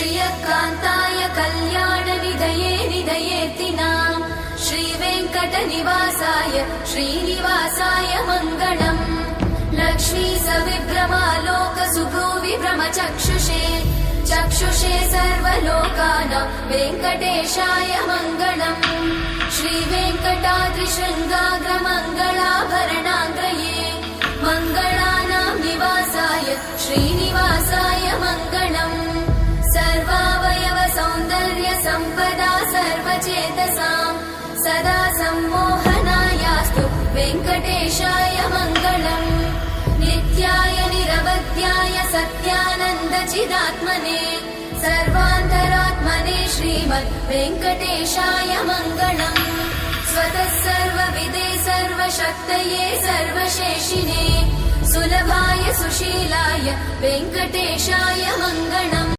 श्रियकान्ताय कल्याणनिधये निधयेतिनाम् श्रीवेङ्कटनिवासाय श्रीनिवासाय मङ्गलम् लक्ष्मी सविभ्रमालोकसुभ्रूविभ्रमचक्षुषे चक्षुषे सर्वलोकानां वेङ्कटेशाय मङ्गलम् श्रीवेङ्कटाद्रिशृङ्गाग्रमङ्गलाभरणाङ्गये मङ्गलानां निवासाय श्रीनिवासाय मङ्गलम् सर्वावयव सौन्दर्य सम्पदा सर्वचेतसां सदा सम्मोहनायास्तु वेङ्कटेशाय मङ्गलम् नित्याय निरवध्याय सत्यानन्दचिदात्मने सर्वान्तरात्मने श्रीमद् वेङ्कटेशाय मङ्गलम् स्वतः सर्वविदे सर्वशक्तये सर्वशेषिने सुलभाय सुशीलाय वेङ्कटेशाय मङ्गलम्।